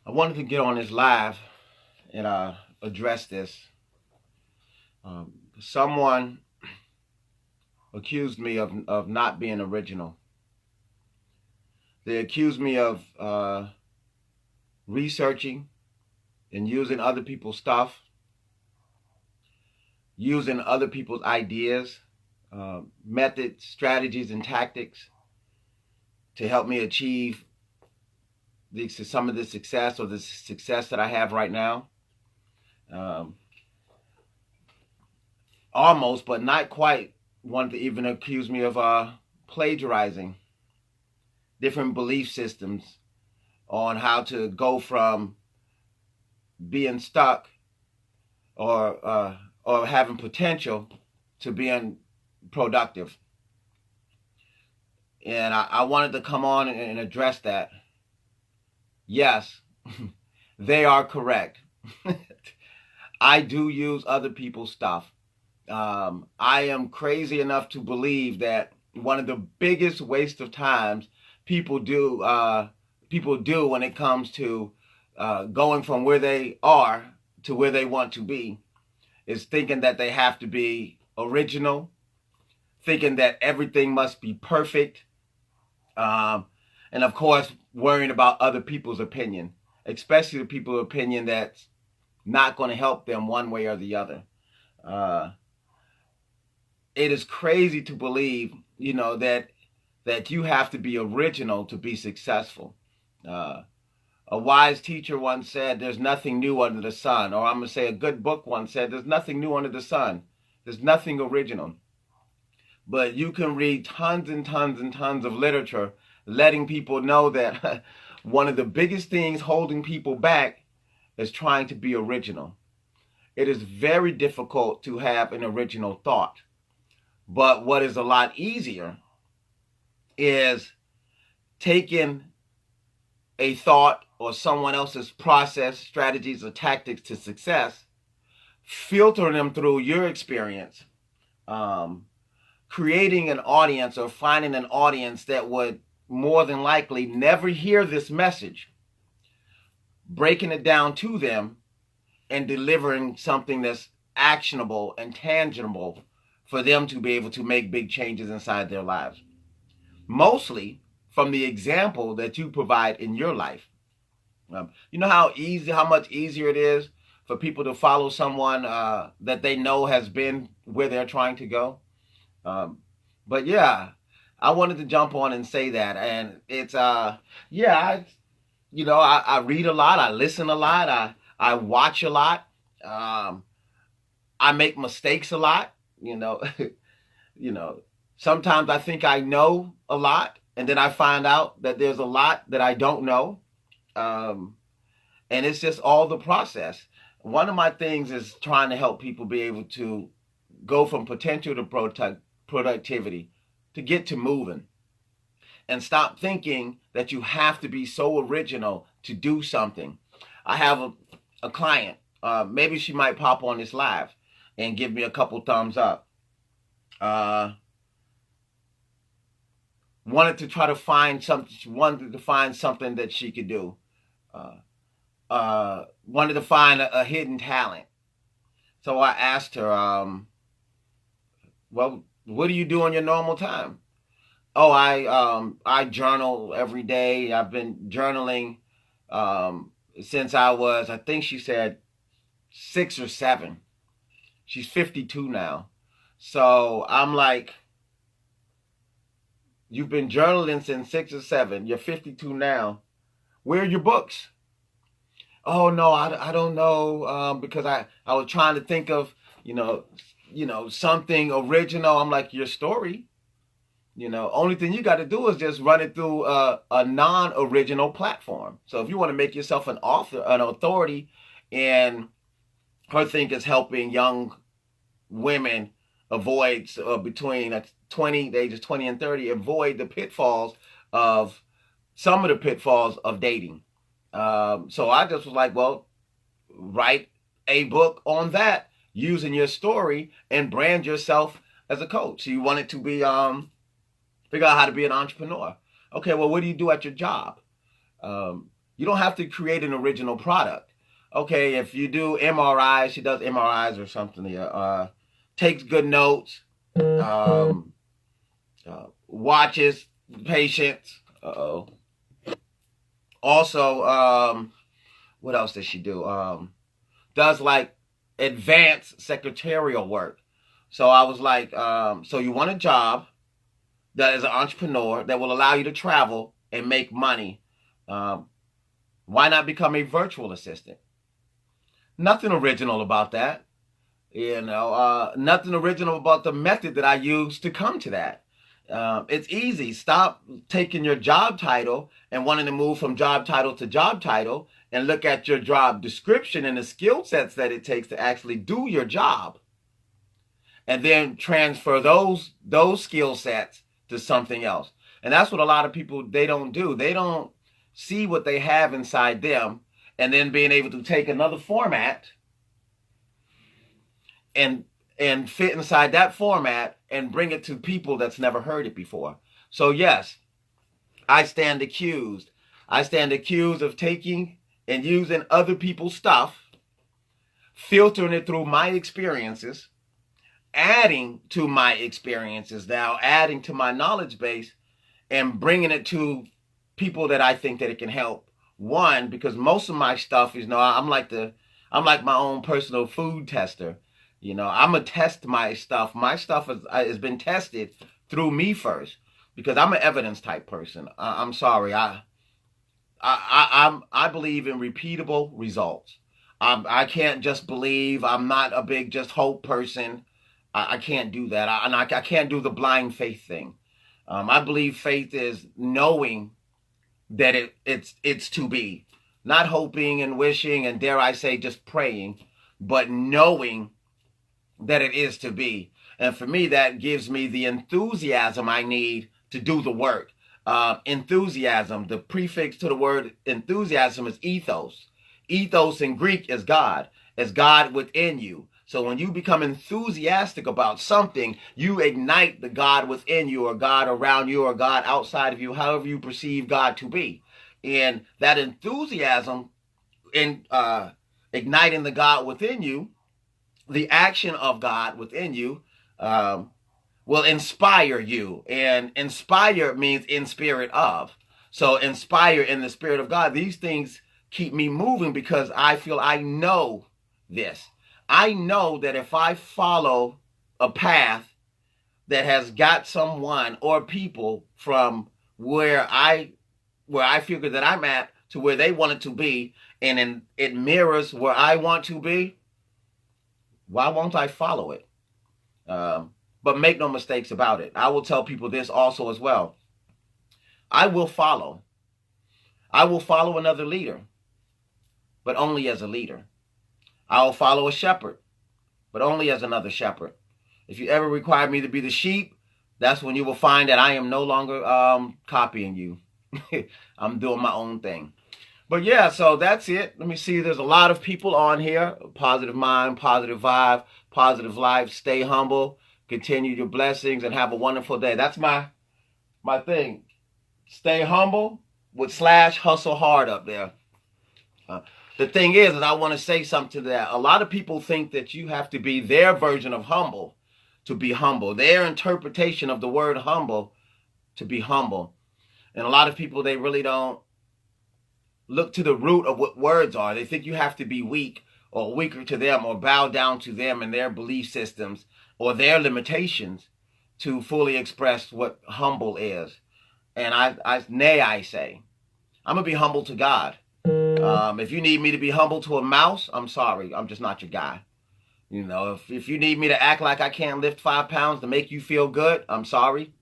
I wanted to get on this live and address this. Someone accused me of not being original. They accused me of researching and using other people's stuff, using other people's ideas, methods, strategies, and tactics to help me achieve some of the success or the success that I have right now. Almost, but not quite, wanted to even accuse me of plagiarizing different belief systems on how to go from being stuck or having potential to being productive. And I wanted to come on and address that. Yes, they are correct. I do use other people's stuff. I am crazy enough to believe that one of the biggest waste of times people do when it comes to going from where they are to where they want to be is thinking that they have to be original, thinking that everything must be perfect, and of course worrying about other people's opinion, especially the people's opinion that's not going to help them one way or the other. It is crazy to believe, that you have to be original to be successful. A wise teacher once said, "There's nothing new under the sun." Or I'm going to say a good book once said, "There's nothing new under the sun. There's nothing original." But you can read tons and tons and tons of literature letting people know that one of the biggest things holding people back is trying to be original. It is very difficult to have an original thought. But what is a lot easier is taking a thought or someone else's process, strategies, or tactics to success, filtering them through your experience, creating an audience or finding an audience that would more than likely never hear this message, breaking it down to them and delivering something that's actionable and tangible for them to be able to make big changes inside their lives. Mostly from the example that you provide in your life. You know how much easier it is for people to follow someone that they know has been where they're trying to go. But yeah, I wanted to jump on and say that, and it's I read a lot, I listen a lot, I watch a lot, I make mistakes a lot. Sometimes I think I know a lot, and then I find out that there's a lot that I don't know. And it's just all the process. One of my things is trying to help people be able to go from potential to productivity, to get to moving, and stop thinking that you have to be so original to do something. I have a client, maybe she might pop on this live and give me a couple thumbs up. Wanted to try to find something. She wanted to find something that she could do. Wanted to find a hidden talent. So I asked her, well, what do you do in your normal time? Oh, I journal every day. I've been journaling since I think she said 6 or 7. She's 52 now. So I'm like, you've been journaling since 6 or 7. You're 52 now. Where are your books? Oh no, I don't know, because I was trying to think of something original. I'm like, your story. Only thing you got to do is just run it through a non-original platform. So if you want to make yourself an author, an authority, and her thing is helping young women avoid between the ages 20 and 30, avoid the pitfalls of some of the pitfalls of dating. So I just was like, well, write a book on that using your story and brand yourself as a coach. So you want it to be figure out how to be an entrepreneur. Okay, well, what do you do at your job? You don't have to create an original product. Okay, if you do MRIs, she does MRIs or something. Takes good notes, um, watches patients. Uh-oh. Also, what else does she do? Does like advanced secretarial work. So I was like, so you want a job that is an entrepreneur that will allow you to travel and make money. Um, why not become a virtual assistant? Nothing original about that. Nothing original about the method that I used to come to that. It's easy. Stop taking your job title and wanting to move from job title to job title and look at your job description and the skill sets that it takes to actually do your job. And then transfer those skill sets to something else. And that's what a lot of people, they don't do. They don't see what they have inside them and then being able to take another format and fit inside that format and bring it to people that's never heard it before. So yes, I stand accused. I stand accused of taking and using other people's stuff, filtering it through my experiences, adding to my experiences now, adding to my knowledge base, and bringing it to people that I think that it can help. One, because most of my stuff is, I'm like my own personal food tester. I'm gonna test my stuff. My stuff has been tested through me first because I'm an evidence type person. I'm sorry. I believe in repeatable results. I can't just believe. I'm not a big just hope person. I can't do that. I can't do the blind faith thing. I believe faith is knowing that it's to be, not hoping and wishing and dare I say just praying, but knowing that it is to be. And for me, that gives me the enthusiasm I need to do the work. Enthusiasm, the prefix to the word enthusiasm is ethos. Ethos in Greek is God. It's God within you. So when you become enthusiastic about something, you ignite the God within you or God around you or God outside of you, however you perceive God to be. And that enthusiasm in igniting the God within you, the action of God within you, will inspire you. And inspire means in spirit of. So inspire in the spirit of God. These things keep me moving because I feel I know this. I know that if I follow a path that has got someone or people from where I figure that I'm at to where they want it to be, and it mirrors where I want to be, why won't I follow it? But make no mistakes about it. I will tell people this also as well. I will follow. I will follow another leader, but only as a leader. I will follow a shepherd, but only as another shepherd. If you ever require me to be the sheep, that's when you will find that I am no longer copying you. I'm doing my own thing. But yeah, so that's it. Let me see. There's a lot of people on here. Positive mind, positive vibe, positive life. Stay humble. Continue your blessings and have a wonderful day. That's my thing. Stay humble with / hustle hard up there. The thing is I want to say something to that. A lot of people think that you have to be their version of humble to be humble. Their interpretation of the word humble to be humble. And a lot of people, they really don't look to the root of what words are. They think you have to be weak or weaker to them or bow down to them and their belief systems or their limitations to fully express what humble is. And I say, I'm going to be humble to God. If you need me to be humble to a mouse, I'm sorry. I'm just not your guy. If you need me to act like I can't lift 5 pounds to make you feel good, I'm sorry.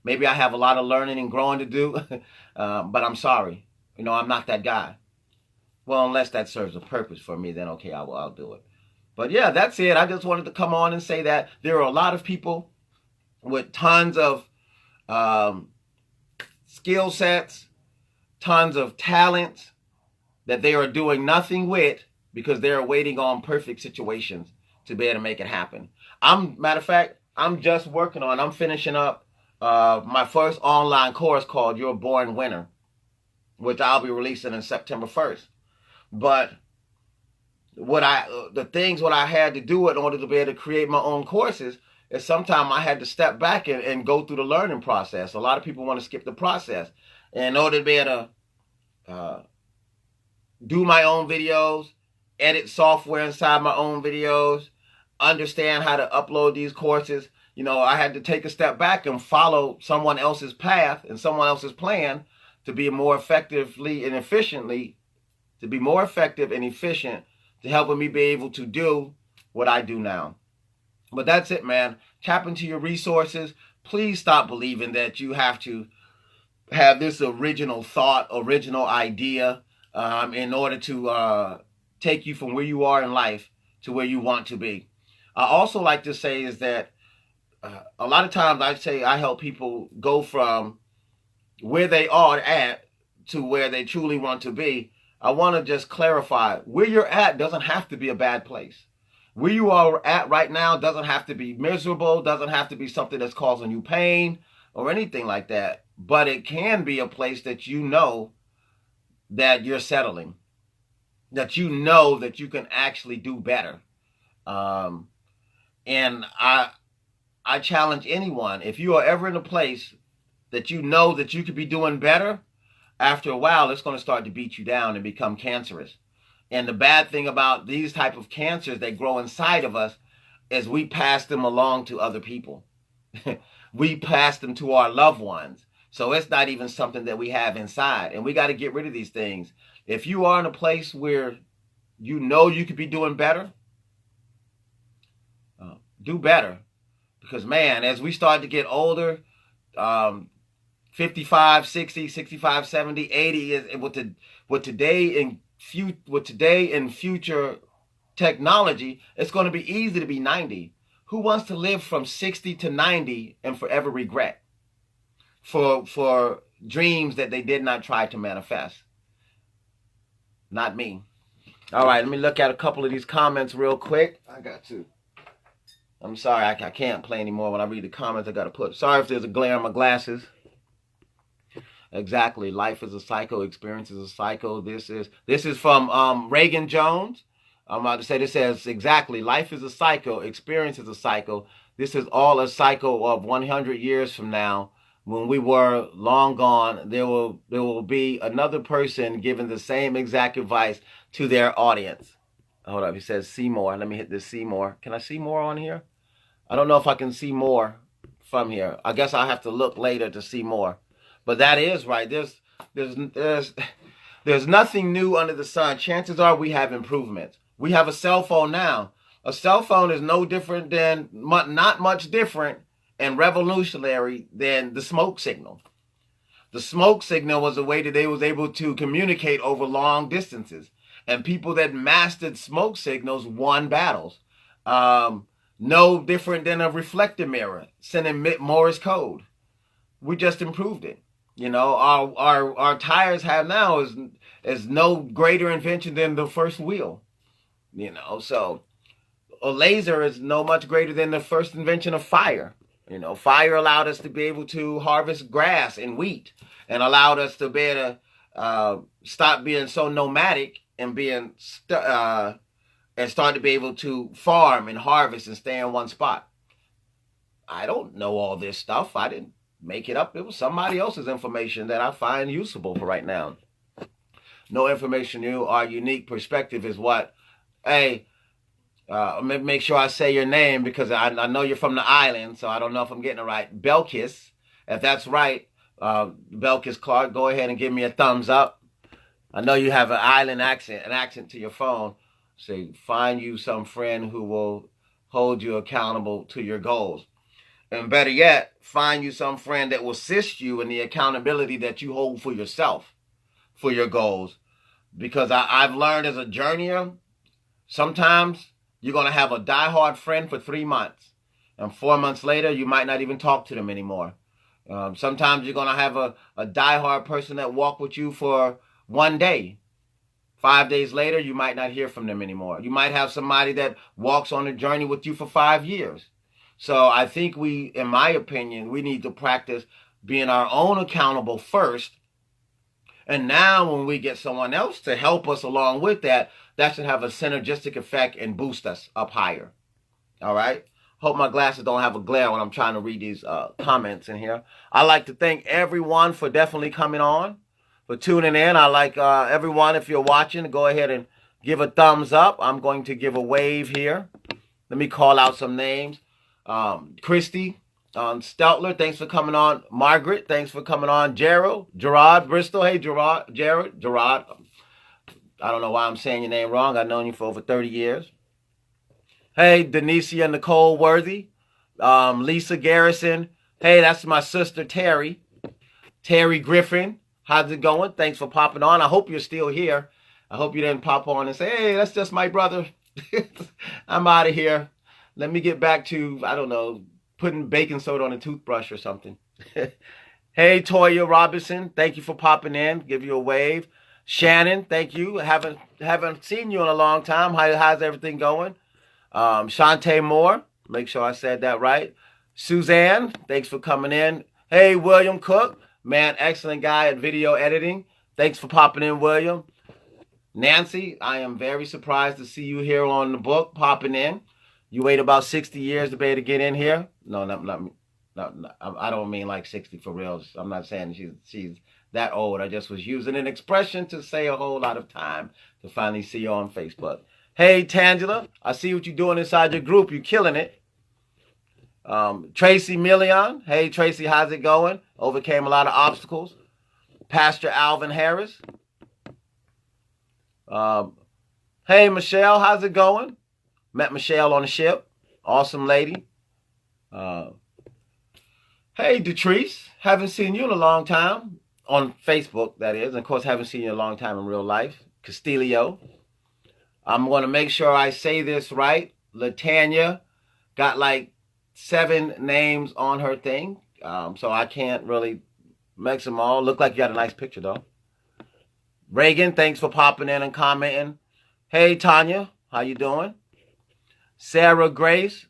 Maybe I have a lot of learning and growing to do, but I'm sorry. I'm not that guy. Well, unless that serves a purpose for me, then okay, I'll do it. But yeah, that's it. I just wanted to come on and say that there are a lot of people with tons of skill sets, tons of talents, that they are doing nothing with because they're waiting on perfect situations to be able to make it happen. Matter of fact, I'm finishing up my first online course called You're a Born Winner. which I'll be releasing in September 1st. But what I had to do in order to be able to create my own courses is sometimes I had to step back and go through the learning process. A lot of people want to skip the process. And in order to be able to do my own videos, edit software inside my own videos, understand how to upload these courses, I had to take a step back and follow someone else's path and someone else's plan to be more effectively and efficiently, to be more effective and efficient, to helping me be able to do what I do now. But that's it, man. Tap into your resources. Please stop believing that you have to have this original thought, original idea in order to take you from where you are in life to where you want to be. I also like to say is that a lot of times I help people go from where they are at to where they truly want to be. I want to just clarify, where you're at doesn't have to be a bad place. Where you are at right now doesn't have to be miserable, doesn't have to be something that's causing you pain or anything like that. But it can be a place that you know that you're settling, that you know that you can actually do better. And I challenge anyone, if you are ever in a place that you know that you could be doing better, after a while, it's going to start to beat you down and become cancerous. And the bad thing about these type of cancers that grow inside of us is we pass them along to other people. We pass them to our loved ones. So it's not even something that we have inside. And we got to get rid of these things. If you are in a place where you know you could be doing better, do better. Because, man, as we start to get older, 55, 60, 65, 70, 80, with today and future technology, it's going to be easy to be 90. Who wants to live from 60 to 90 and forever regret for dreams that they did not try to manifest? Not me. All right, let me look at a couple of these comments real quick. I got to. I'm sorry, I can't play anymore. When I read the comments, I got to put. Sorry if there's a glare on my glasses. Exactly. Life is a cycle. Experience is a cycle. This is from Reagan Jones. I'm about to say this says exactly. Life is a cycle. Experience is a cycle. This is all a cycle of 100 years from now. When we were long gone, there will be another person giving the same exact advice to their audience. Hold up. He says see more. Let me hit this see more. Can I see more on here? I don't know if I can see more from here. I guess I'll have to look later to see more. But that is right. There's nothing new under the sun. Chances are we have improvements. We have a cell phone now. A cell phone is no different than, not much different and revolutionary than the smoke signal. The smoke signal was a way that they was able to communicate over long distances. And people that mastered smoke signals won battles. No different than a reflector mirror sending Morse code. We just improved it. Our tires have now is no greater invention than the first wheel. So a laser is no much greater than the first invention of fire. Fire allowed us to be able to harvest grass and wheat, and allowed us to be able to stop being so nomadic and and start to be able to farm and harvest and stay in one spot. I don't know all this stuff. I didn't make it up. It was somebody else's information that I find usable for right now. No information new. Our unique perspective is what? Hey, make sure I say your name, because I know you're from the island, so I don't know if I'm getting it right. Belkis, if that's right, Belkis Clark, go ahead and give me a thumbs up. I know you have an island accent, an accent to your phone. Say, find you some friend who will hold you accountable to your goals. And better yet, find you some friend that will assist you in the accountability that you hold for yourself, for your goals. Because I've learned as a journeyer, sometimes you're going to have a diehard friend for 3 months. And 4 months later, you might not even talk to them anymore. Sometimes you're going to have a diehard person that walk with you for 1 day. 5 days later, you might not hear from them anymore. You might have somebody that walks on a journey with you for 5 years. So I think in my opinion, we need to practice being our own accountable first, And now when we get someone else to help us along with that, that should have a synergistic effect and boost us up higher. All right. Hope my glasses don't have a glare when I'm trying to read these comments in here. I'd like to thank everyone for definitely coming on, for tuning in. I like everyone, if you're watching, to go ahead and give a thumbs up. I'm going to give a wave here. Let me call out some names. Christy Steltler, thanks for coming on. Margaret, thanks for coming on. Gerard Bristol, hey Gerard. I don't know why I'm saying your name wrong. I've known you for over 30 years. Hey, Denicia Nicole Worthy. Lisa Garrison. Hey, that's my sister Terry. Terry Griffin. How's it going? Thanks for popping on. I hope you're still here. I hope you didn't pop on and say, hey, that's just my brother. I'm out of here. Let me get back to, I don't know, putting baking soda on a toothbrush or something. Hey, Toya Robinson. Thank you for popping in. Give you a wave. Shannon, thank you. Haven't seen you in a long time. How's everything going? Shantae Moore, make sure I said that right. Suzanne, thanks for coming in. Hey, William Cook, man, excellent guy at video editing. Thanks for popping in, William. Nancy, I am very surprised to see you here on the book, popping in. You wait about 60 years to be able to get in here? No, I don't mean like 60 for real. I'm not saying she's that old. I just was using an expression to say a whole lot of time to finally see you on Facebook. Hey, Tangela, I see what you're doing inside your group. You're killing it. Tracy Million. Hey, Tracy, how's it going? Overcame a lot of obstacles. Pastor Alvin Harris. Hey, Michelle, how's it going? Met Michelle on the ship. Awesome lady. Hey, Detrice. Haven't seen you in a long time. On Facebook, that is. And of course, haven't seen you in a long time in real life. Castillo. I'm going to make sure I say this right. Latanya got like 7 names on her thing. So I can't really mix them all. Look like you got a nice picture, though. Reagan, thanks for popping in and commenting. Hey, Tanya, how you doing? Sarah Grace,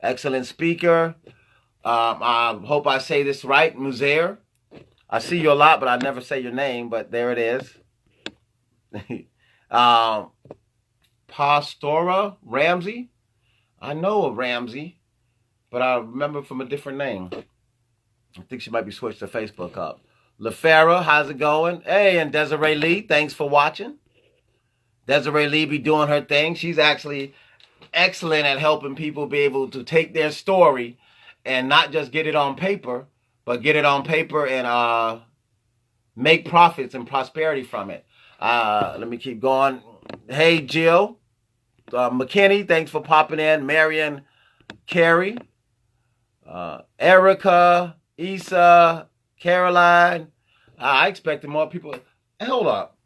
excellent speaker. I hope I say this right. Muzair. I see you a lot, but I never say your name, but there it is. Pastora Ramsey. I know of Ramsey, but I remember from a different name. I think she might be switched to Facebook up. LaFera, how's it going? Hey, and Desiree Lee, thanks for watching. Desiree Lee be doing her thing. She's actually excellent at helping people be able to take their story and not just get it on paper, but get it on paper and make profits and prosperity from it. Let me keep going. Hey, Jill. McKinney, thanks for popping in. Marion Carey. Erica. Issa. Caroline. I expected more people. Hold up.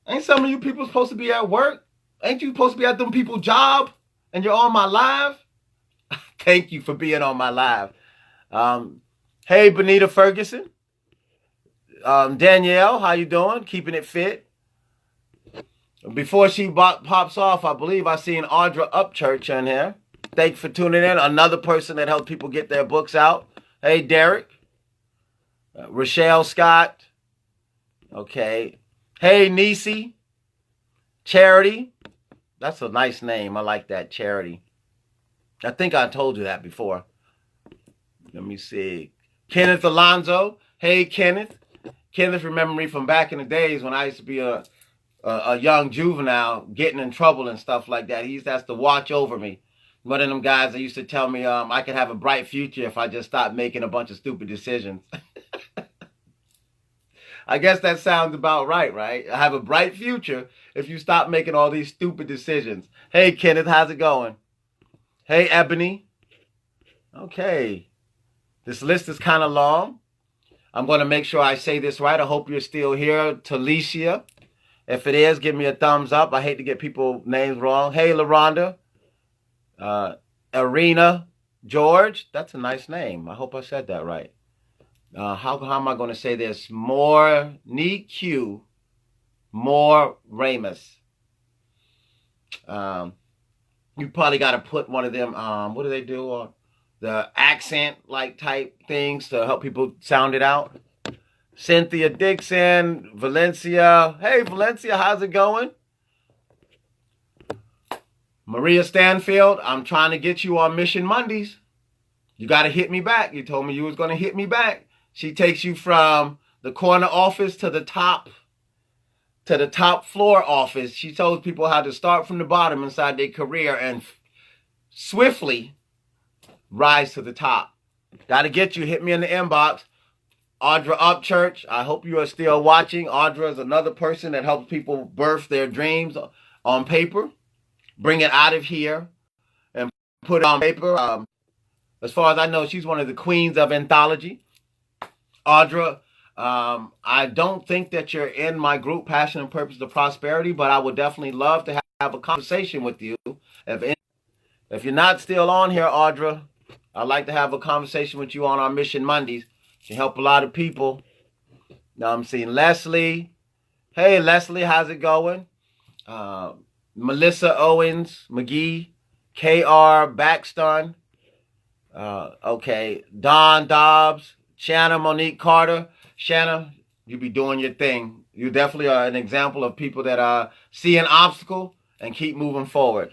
Ain't some of you people supposed to be at work? Ain't you supposed to be at them people's job? And you're on my live? Thank you for being on my live. Hey, Benita Ferguson. Danielle, how you doing? Keeping it fit. Before she pops off, I believe I seen Audra Upchurch in here. Thanks for tuning in. Another person that helps people get their books out. Hey, Derek. Rochelle Scott. Okay. Hey, Nisi. Charity. That's a nice name. I like that, Charity. I think I told you that before. Let me see. Kenneth Alonzo. Hey, Kenneth. Kenneth remember me from back in the days when I used to be a young juvenile getting in trouble and stuff like that. He used to have to watch over me. One of them guys that used to tell me I could have a bright future if I just stopped making a bunch of stupid decisions. I guess that sounds about right, right? I have a bright future if you stop making all these stupid decisions. Hey, Kenneth, how's it going? Hey, Ebony. Okay. This list is kind of long. I'm going to make sure I say this right. I hope you're still here. Talicia. If it is, give me a thumbs up. I hate to get people's names wrong. Hey, LaRonda. Arena George. That's a nice name. I hope I said that right. How am I going to say this? More Niq. More Ramus. You probably got to put one of them, what do they do? The accent like type things to help people sound it out. Cynthia Dixon, Valencia. Hey, Valencia, how's it going? Maria Stanfield, I'm trying to get you on Mission Mondays. You got to hit me back. You told me you was going to hit me back. She takes you from the corner office to the top floor office. She tells people how to start from the bottom inside their career and swiftly rise to the top. Got to get you. Hit me in the inbox. Audra Upchurch, I hope you are still watching. Audra is another person that helps people birth their dreams on paper, bring it out of here, and put it on paper. As far as I know, she's one of the queens of anthology. Audra, I don't think that you're in my group, Passion and Purpose to Prosperity, but I would definitely love to have a conversation with you. If you're not still on here, Audra, I'd like to have a conversation with you on our Mission Mondays. You help a lot of people. Now I'm seeing Leslie. Hey, Leslie, how's it going? Melissa Owens, McGee, K.R. Backstun. Okay, Don Dobbs, Shanna Monique Carter. Shanna, you be doing your thing. You definitely are an example of people that see an obstacle and keep moving forward.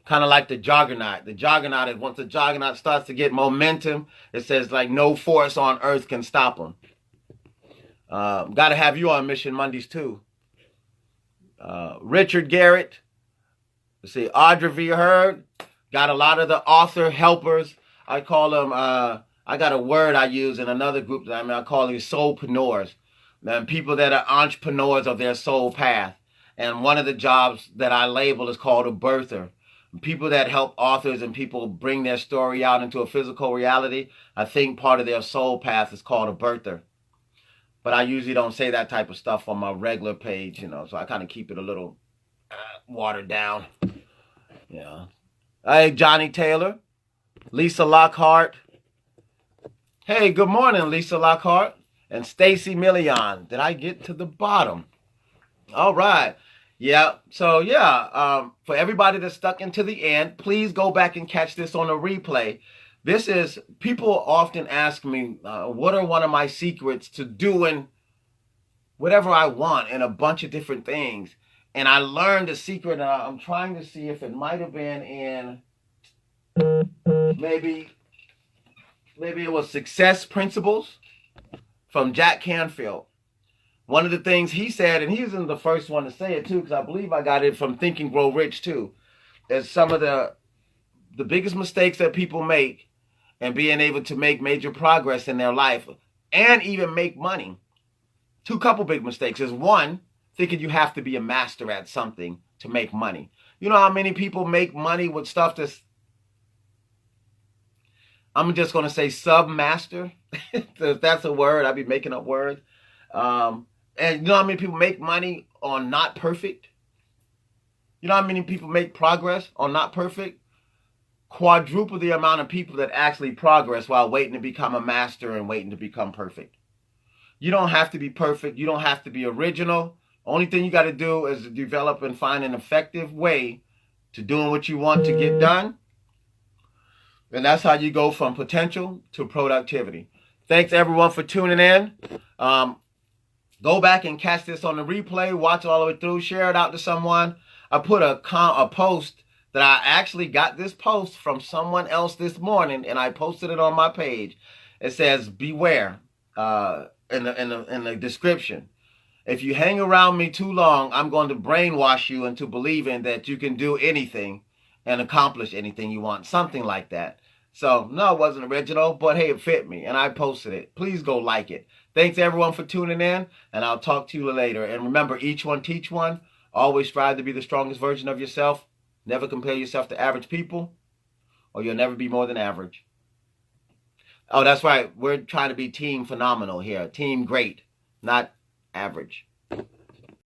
Kind of like the Juggernaut. The Juggernaut is once the Juggernaut starts to get momentum, it says like no force on earth can stop him. Got to have you on Mission Mondays too. Richard Garrett. Let's see, Audra V. Heard. Got a lot of the author helpers. I call them, I got a word I use in another group that I call these soulpreneurs. And people that are entrepreneurs of their soul path. And one of the jobs that I label is called a birther. People that help authors and people bring their story out into a physical reality, I think part of their soul path is called a birther. But I usually don't say that type of stuff on my regular page, so I kind of keep it a little watered down. Yeah. Hey, Johnny Taylor, Lisa Lockhart. Hey, good morning, Lisa Lockhart. And Stacy Million. Did I get to the bottom? All right. Yeah. So, for everybody that's stuck into the end, please go back and catch this on a replay. People often ask me, what are one of my secrets to doing whatever I want in a bunch of different things? And I learned a secret, and I'm trying to see if it might have been in, maybe it was Success Principles from Jack Canfield. One of the things he said, and he isn't the first one to say it too, because I believe I got it from Think and Grow Rich too, is some of the biggest mistakes that people make and being able to make major progress in their life and even make money. Couple big mistakes is one, thinking you have to be a master at something to make money. You know how many people make money with stuff that's, I'm just going to say submaster. If that's a word, I'd be making up words. And you know how many people make money on not perfect? You know how many people make progress on not perfect? Quadruple the amount of people that actually progress while waiting to become a master and waiting to become perfect. You don't have to be perfect. You don't have to be original. Only thing you got to do is develop and find an effective way to doing what you want to get done. And that's how you go from potential to productivity. Thanks everyone for tuning in. Go back and catch this on the replay. Watch it all the way through. Share it out to someone. I put a post that I actually got this post from someone else this morning, and I posted it on my page. It says, beware, in the description. If you hang around me too long, I'm going to brainwash you into believing that you can do anything and accomplish anything you want. Something like that. So, no, it wasn't original, but hey, it fit me, and I posted it. Please go like it. Thanks, everyone, for tuning in, and I'll talk to you later. And remember, each one teach one. Always strive to be the strongest version of yourself. Never compare yourself to average people, or you'll never be more than average. Oh, that's right. We're trying to be team phenomenal here. Team great, not average.